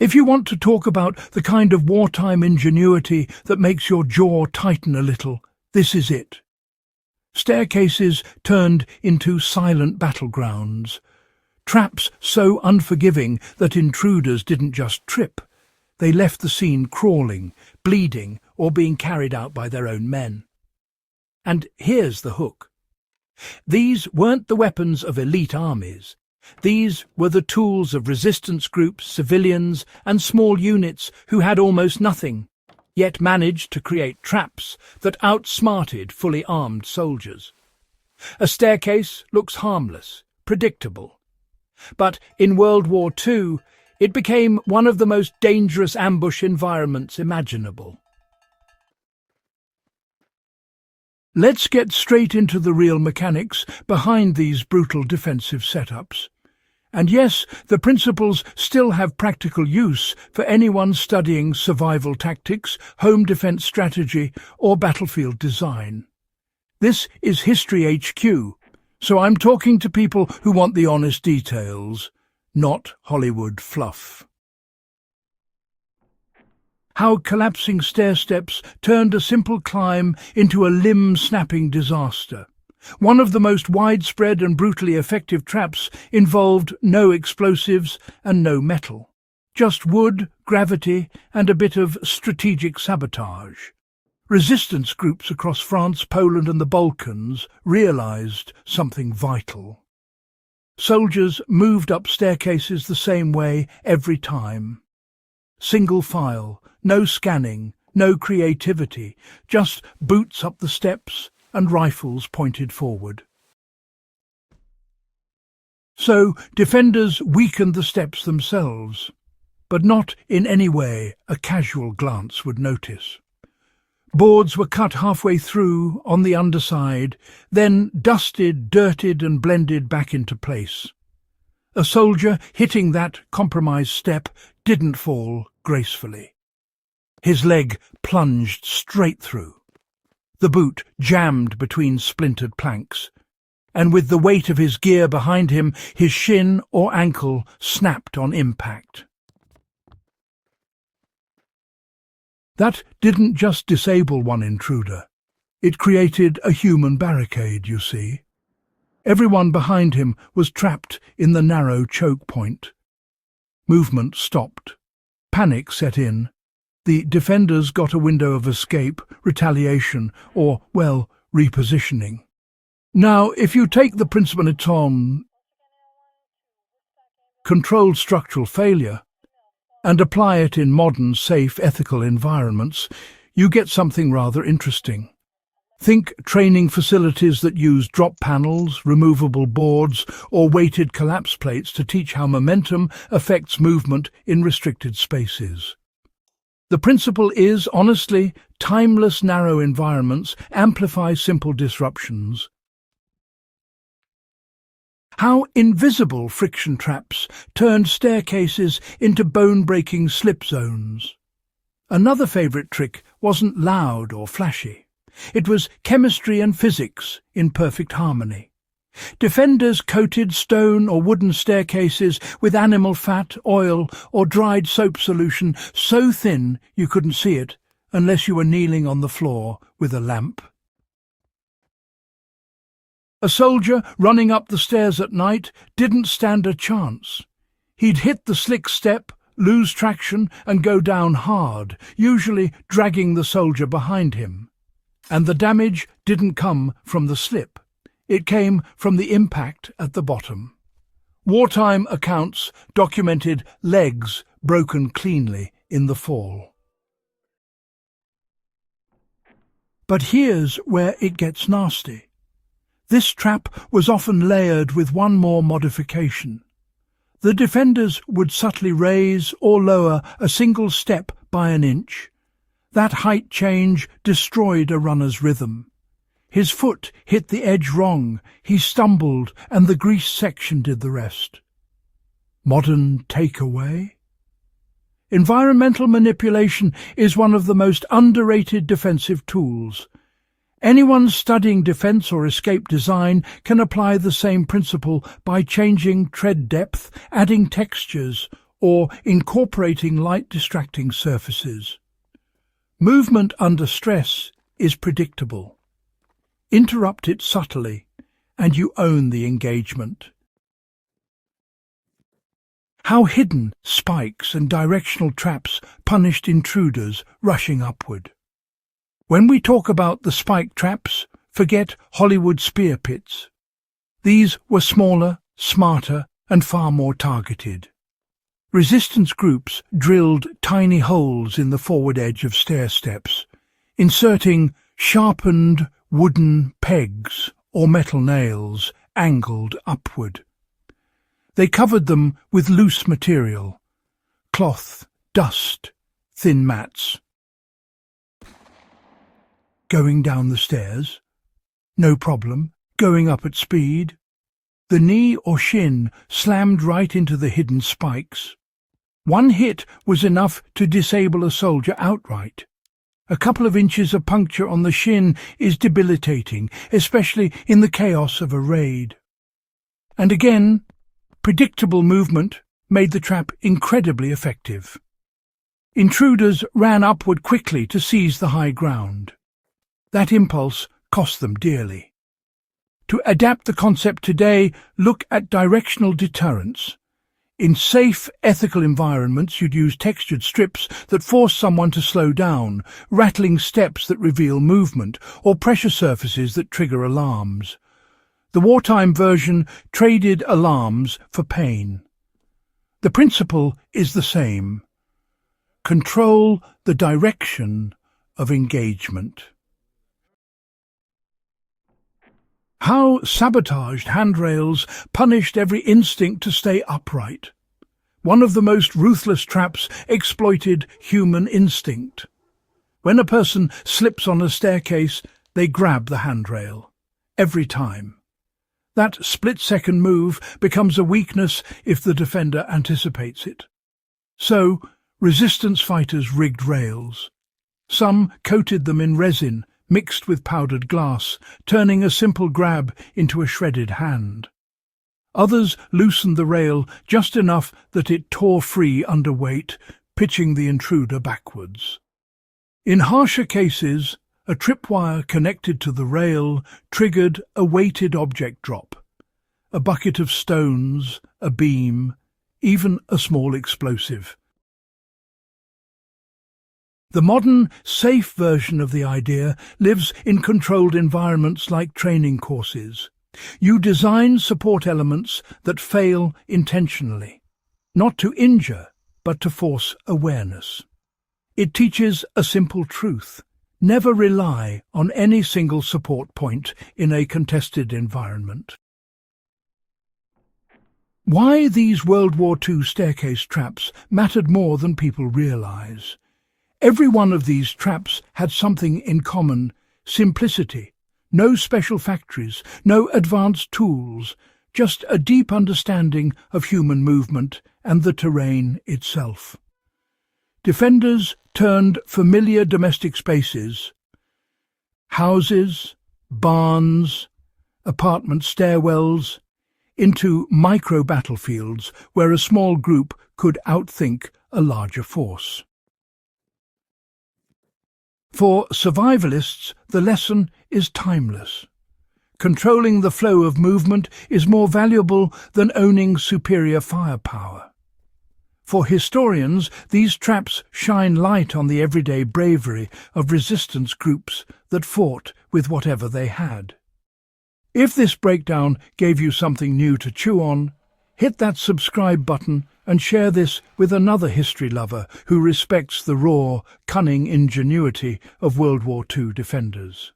If you want to talk about the kind of wartime ingenuity that makes your jaw tighten a little, this is it. Staircases turned into silent battlegrounds. Traps so unforgiving that intruders didn't just trip. They left the scene crawling, bleeding, or being carried out by their own men. And here's the hook. These weren't the weapons of elite armies. These were the tools of resistance groups, civilians, and small units who had almost nothing, yet managed to create traps that outsmarted fully armed soldiers. A staircase looks harmless, predictable. But in World War II, it became one of the most dangerous ambush environments imaginable. Let's get straight into the real mechanics behind these brutal defensive setups. And yes, the principles still have practical use for anyone studying survival tactics, home defense strategy, or battlefield design. This is HistoryHQ, so I'm talking to people who want the honest details, not Hollywood fluff. How collapsing stair steps turned a simple climb into a limb-snapping disaster. One of the most widespread and brutally effective traps involved no explosives and no metal. Just wood, gravity, and a bit of strategic sabotage. Resistance groups across France, Poland, and the Balkans realized something vital. Soldiers moved up staircases the same way every time. Single file, no scanning, no creativity, just boots up the steps and rifles pointed forward. So defenders weakened the steps themselves, but not in any way a casual glance would notice. Boards were cut halfway through on the underside, then dusted, dirted and blended back into place. A soldier hitting that compromised step didn't fall gracefully. His leg plunged straight through. The boot jammed between splintered planks, and with the weight of his gear behind him, his shin or ankle snapped on impact. That didn't just disable one intruder. It created a human barricade, you see. Everyone behind him was trapped in the narrow choke point. Movement stopped. Panic set in. The defenders got a window of escape, retaliation, or, well, repositioning. Now, if you take the principle on controlled structural failure and apply it in modern, safe, ethical environments, you get something rather interesting. Think training facilities that use drop panels, removable boards, or weighted collapse plates to teach how momentum affects movement in restricted spaces. The principle is, honestly, timeless narrow environments amplify simple disruptions. How invisible friction traps turned staircases into bone-breaking slip zones. Another favourite trick wasn't loud or flashy. It was chemistry and physics in perfect harmony. Defenders coated stone or wooden staircases with animal fat, oil, or dried soap solution so thin you couldn't see it unless you were kneeling on the floor with a lamp. A soldier running up the stairs at night didn't stand a chance. He'd hit the slick step, lose traction, and go down hard, usually dragging the soldier behind him. And the damage didn't come from the slip. It came from the impact at the bottom. Wartime accounts documented legs broken cleanly in the fall. But here's where it gets nasty. This trap was often layered with one more modification. The defenders would subtly raise or lower a single step by an inch. That height change destroyed a runner's rhythm. His foot hit the edge wrong, he stumbled, and the grease section did the rest. Modern takeaway? Environmental manipulation is one of the most underrated defensive tools. Anyone studying defense or escape design can apply the same principle by changing tread depth, adding textures, or incorporating light distracting surfaces. Movement under stress is predictable. Interrupt it subtly, and you own the engagement. How hidden spikes and directional traps punished intruders rushing upward. When we talk about the spike traps, forget Hollywood spear pits. These were smaller, smarter, and far more targeted. Resistance groups drilled tiny holes in the forward edge of stair steps, inserting sharpened wooden pegs or metal nails angled upward. They covered them with loose material, cloth, dust, thin mats. Going down the stairs? No problem. Going up at speed? The knee or shin slammed right into the hidden spikes. One hit was enough to disable a soldier outright. A couple of inches of puncture on the shin is debilitating, especially in the chaos of a raid. And again, predictable movement made the trap incredibly effective. Intruders ran upward quickly to seize the high ground. That impulse cost them dearly. To adapt the concept today, look at directional deterrence. In safe, ethical environments, you'd use textured strips that force someone to slow down, rattling steps that reveal movement, or pressure surfaces that trigger alarms. The wartime version traded alarms for pain. The principle is the same. Control the direction of engagement. How sabotaged handrails punished every instinct to stay upright. One of the most ruthless traps exploited human instinct. When a person slips on a staircase, they grab the handrail. Every time. That split-second move becomes a weakness if the defender anticipates it. So, resistance fighters rigged rails. Some coated them in resin, mixed with powdered glass, turning a simple grab into a shredded hand. Others loosened the rail just enough that it tore free under weight, pitching the intruder backwards. In harsher cases, a tripwire connected to the rail triggered a weighted object drop. A bucket of stones, a beam, even a small explosive. The modern, safe version of the idea lives in controlled environments like training courses. You design support elements that fail intentionally, not to injure, but to force awareness. It teaches a simple truth. Never rely on any single support point in a contested environment. Why these World War II staircase traps mattered more than people realize. Every one of these traps had something in common: simplicity. No special factories, no advanced tools, just a deep understanding of human movement and the terrain itself. Defenders turned familiar domestic spaces, houses, barns, apartment stairwells, into micro-battlefields where a small group could outthink a larger force. For survivalists, the lesson is timeless. Controlling the flow of movement is more valuable than owning superior firepower. For historians, these traps shine light on the everyday bravery of resistance groups that fought with whatever they had. If this breakdown gave you something new to chew on, hit that subscribe button and share this with another history lover who respects the raw, cunning ingenuity of World War II defenders.